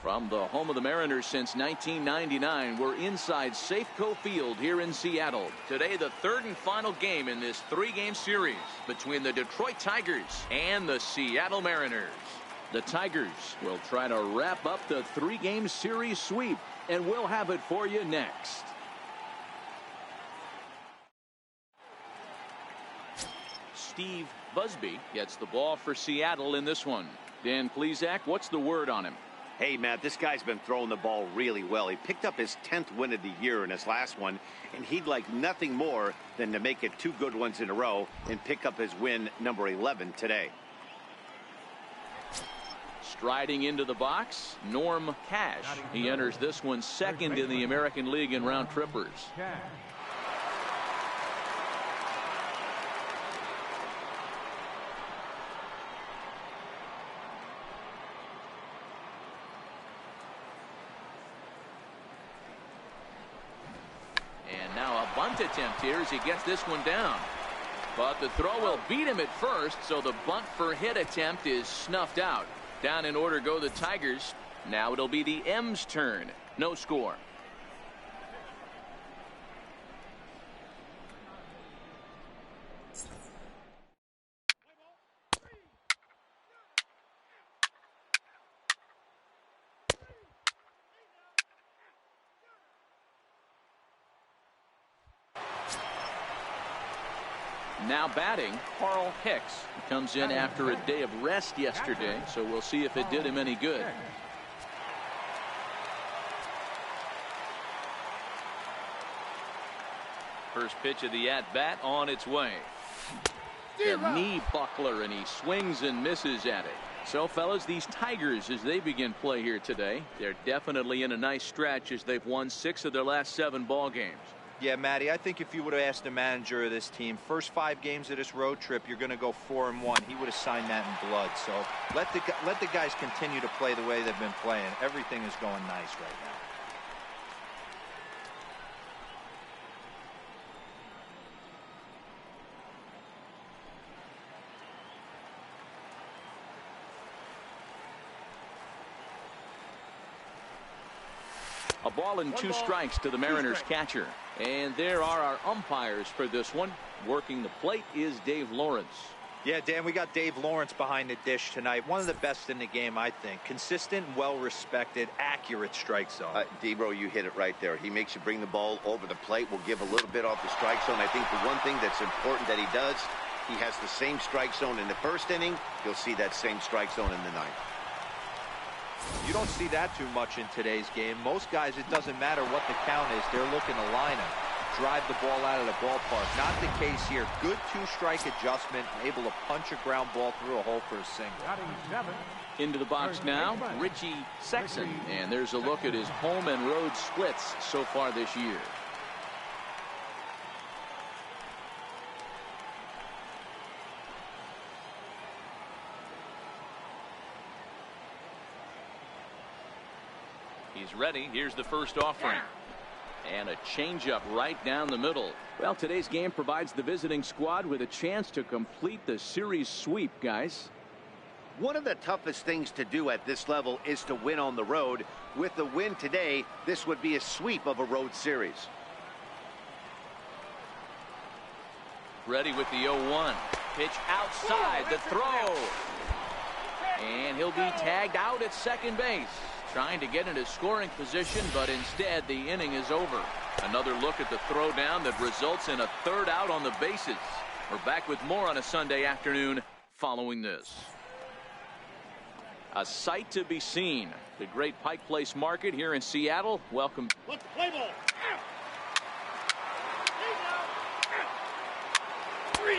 From the home of the Mariners since 1999, we're inside Safeco Field here in Seattle. Today, the third and final game in this three-game series between the Detroit Tigers and the Seattle Mariners. The Tigers will try to wrap up the three-game series sweep, and we'll have it for you next. Steve Busby gets the ball for Seattle in this one. Dan Plesac, what's the word on him? Hey, Matt, this guy's been throwing the ball really well. He picked up his 10th win of the year in his last one, and he'd like nothing more than to make it 2 good ones in a row and pick up his win number 11 today. Striding into the box, Norm Cash. He enters this one second in the American League in round trippers. Bunt attempt here as he gets this one down. But the throw will beat him at first, so the bunt for hit attempt is snuffed out. Down in order go the Tigers. Now it'll be the M's turn. No score. Now batting, Carl Hicks. He comes in after a day of rest yesterday, so we'll see if it did him any good. First pitch of the at-bat on its way. The knee buckler, and he swings and misses at it. So, fellas, these Tigers, as they begin play here today, they're definitely in a nice stretch as they've won 6 of their last 7 ball games. Yeah, Matty, I think if you would have asked the manager of this team, first 5 games of this road trip, you're going to go 4-1. He would have signed that in blood. So let the guys continue to play the way they've been playing. Everything is going nice right now. A ball and 2 strikes to the Mariners catcher. And there are our umpires for this one. Working the plate is Dave Lawrence. Yeah, Dan, we got Dave Lawrence behind the dish tonight. One of the best in the game, I think. Consistent, well-respected, accurate strike zone. D-Bro, you hit it right there. He makes you bring the ball over the plate. We'll give a little bit off the strike zone. I think the one thing that's important that he does, he has the same strike zone in the first inning. You'll see that same strike zone in the ninth. You don't see that too much in today's game. Most guys, it doesn't matter what the count is. They're looking to line up, drive the ball out of the ballpark. Not the case here. Good 2-strike adjustment, able to punch a ground ball through a hole for a single. Into the box now, Richie Sexson. And there's a look at his home and road splits so far this year. He's ready. Here's the first offering. And a changeup right down the middle. Well, today's game provides the visiting squad with a chance to complete the series sweep, guys. One of the toughest things to do at this level is to win on the road. With the win today, this would be a sweep of a road series. Ready with the 0-1. Pitch outside, the throw. And he'll be tagged out at second base. Trying to get into scoring position, but instead the inning is over. Another look at the throw down that results in a 3rd out on the bases. We're back with more on a Sunday afternoon following this. A sight to be seen. The great Pike Place Market here in Seattle. Welcome. Let's play ball. 3.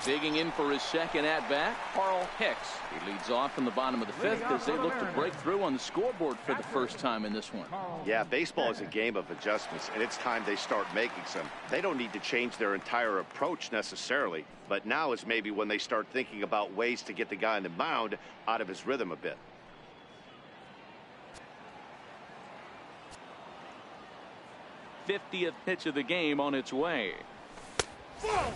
Digging in for his second at-bat, Carl Hicks. He leads off in the bottom of the 5th as they look to break through on the scoreboard for the first time in this one. Yeah, baseball is a game of adjustments, and it's time they start making some. They don't need to change their entire approach necessarily, but now is maybe when they start thinking about ways to get the guy on the mound out of his rhythm a bit. 50th pitch of the game on its way.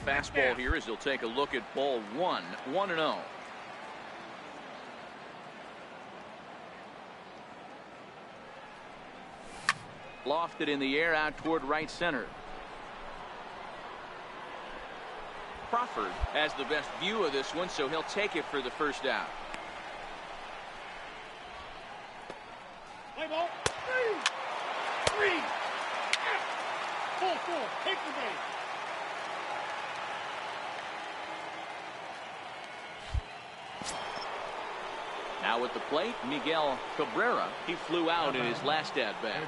Fastball here as he'll take a look at ball one. 1-0. Lofted in the air out toward right center. Crawford has the best view of this one, so he'll take it for the first out. Play ball. Three. Full. Take the base. Now at the plate, Miguel Cabrera. He flew out in his last at-bat.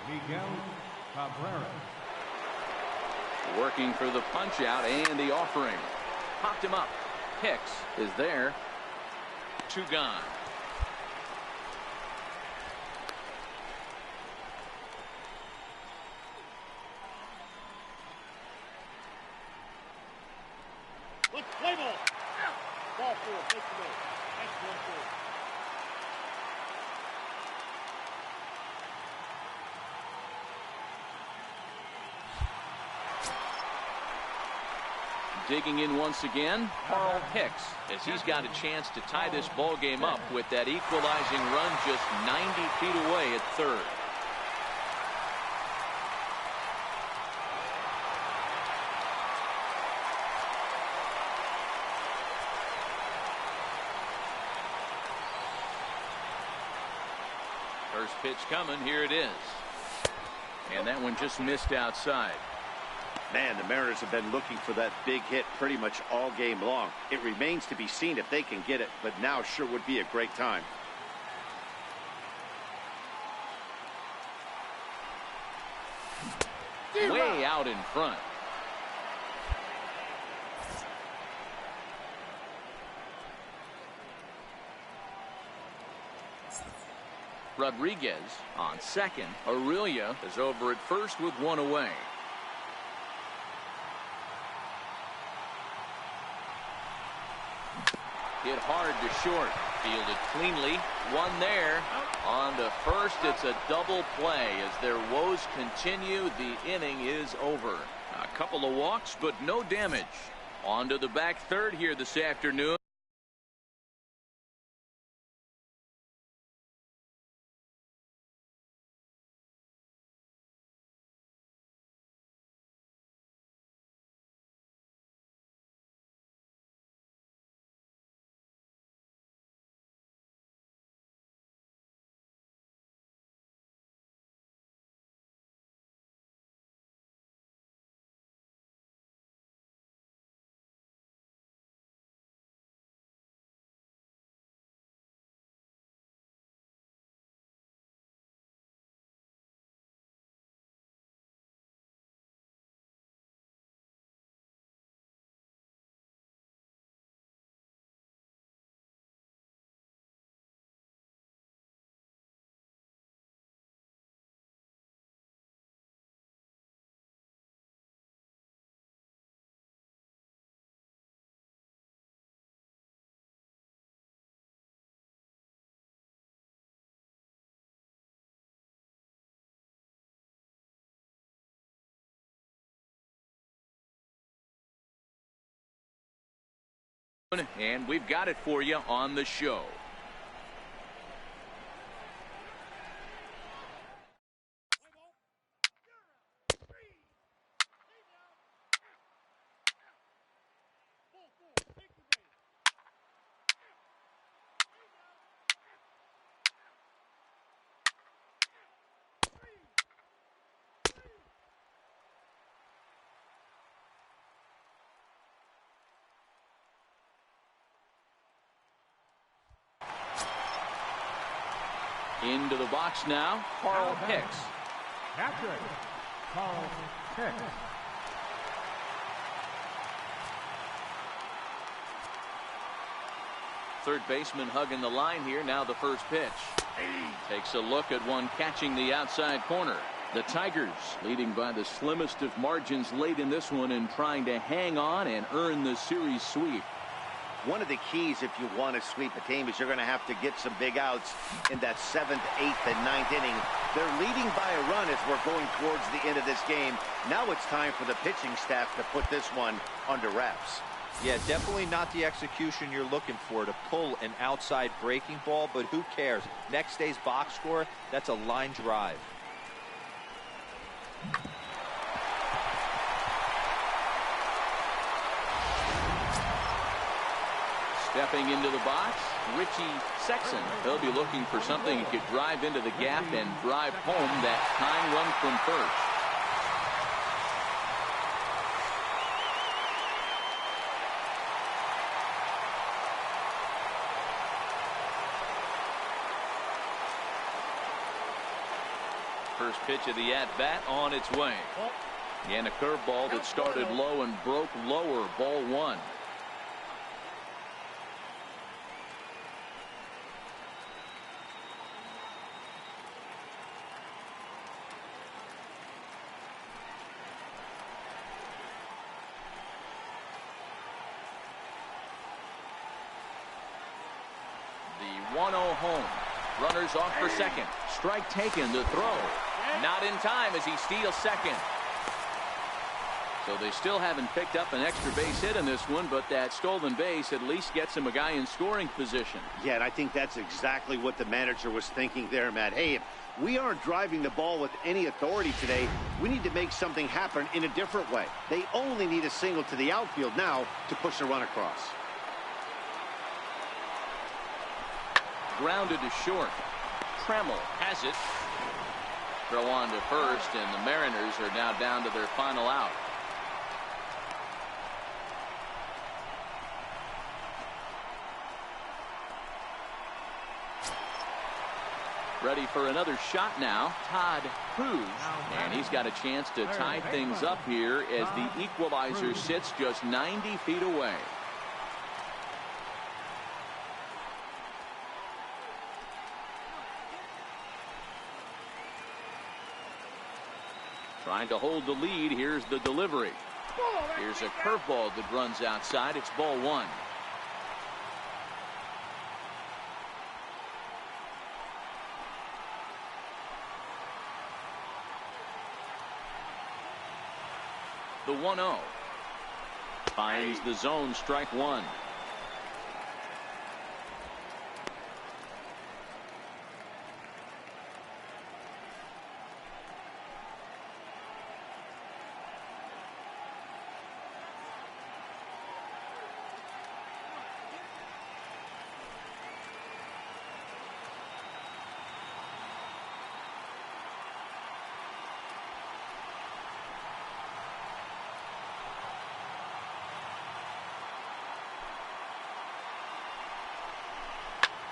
Miguel Cabrera. Working for the punch out and the offering. Popped him up. Hicks is there. 2 gone. Let's play ball. Ball 4. Take the ball. That's 1-4. Digging in once again, Carl Hicks, as he's got a chance to tie this ball game up with that equalizing run just 90 feet away at third. First pitch coming, here it is. And that one just missed outside. Man, the Mariners have been looking for that big hit pretty much all game long. It remains to be seen if they can get it, but now sure would be a great time. Way out in front. Rodriguez on second. Aurelia is over at first with 1 away. Hit hard to short. Fielded cleanly. 1 there. On to first. It's a double play. As their woes continue, the inning is over. A couple of walks, but no damage. On to the back third here this afternoon. And we've got it for you on the show. Into the box now, Carl Hicks. Patrick. Carl Hicks. Third baseman hugging the line here. Now the first pitch. Takes a look at one catching the outside corner. The Tigers leading by the slimmest of margins late in this one and trying to hang on and earn the series sweep. One of the keys if you want to sweep a team is you're going to have to get some big outs in that 7th, 8th, and 9th inning. They're leading by a run as we're going towards the end of this game. Now it's time for the pitching staff to put this one under wraps. Yeah, definitely not the execution you're looking for to pull an outside breaking ball, but who cares? Next day's box score, that's a line drive. Stepping into the box, Richie Sexton. They'll be looking for something he could drive into the gap and drive home that tying run from first. First pitch of the at-bat on its way. And a curveball that started low and broke lower, ball one. The 1-0 home. Runners off for second. Strike taken. The throw. Not in time as he steals second. So they still haven't picked up an extra base hit in this one, but that stolen base at least gets him a guy in scoring position. Yeah, and I think that's exactly what the manager was thinking there, Matt. Hey, if we aren't driving the ball with any authority today, we need to make something happen in a different way. They only need a single to the outfield now to push a run across. Grounded to short. Tremmel has it. Throw on to first, and the Mariners are now down to their final out. Ready for another shot now, Todd Cruz. And he's got a chance to tie things up here as the equalizer sits just 90 feet away. Trying to hold the lead. Here's the delivery. Here's a curveball that runs outside. It's ball one. The 1-0 finds the zone, strike one.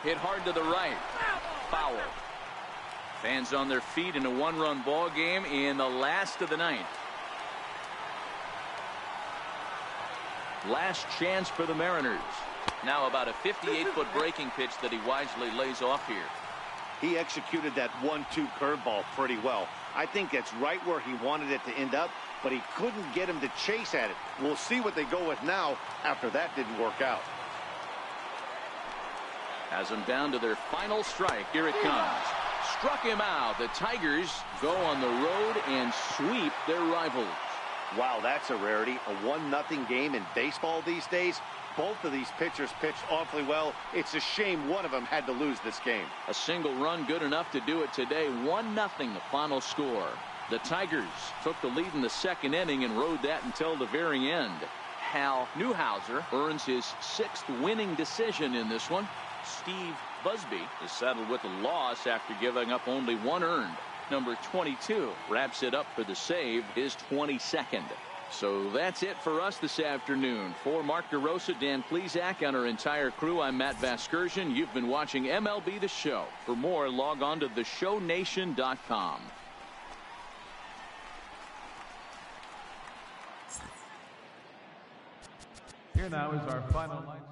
Hit hard to the right. Foul. Fans on their feet in a one-run ball game in the last of the ninth. Last chance for the Mariners. Now about a 58-foot breaking pitch that he wisely lays off here. He executed that 1-2 curveball pretty well. I think that's right where he wanted it to end up, but he couldn't get him to chase at it. We'll see what they go with now after that didn't work out. Has them down to their final strike. Here it comes. Struck him out. The Tigers go on the road and sweep their rivals. Wow, that's a rarity. A 1-0 game in baseball these days. Both of these pitchers pitched awfully well. It's a shame one of them had to lose this game. A single run good enough to do it today. 1-0 the final score. The Tigers took the lead in the second inning and rode that until the very end. Hal Newhouser earns his 6th winning decision in this one. Steve Busby is settled with a loss after giving up only 1 earned. Number 22 wraps it up for the save, his 22nd. So that's it for us this afternoon. For Mark DeRosa, Dan Plesac, and our entire crew, I'm Matt Vasgersian. You've been watching MLB The Show. For more, log on to theshownation.com. Here now is our final line.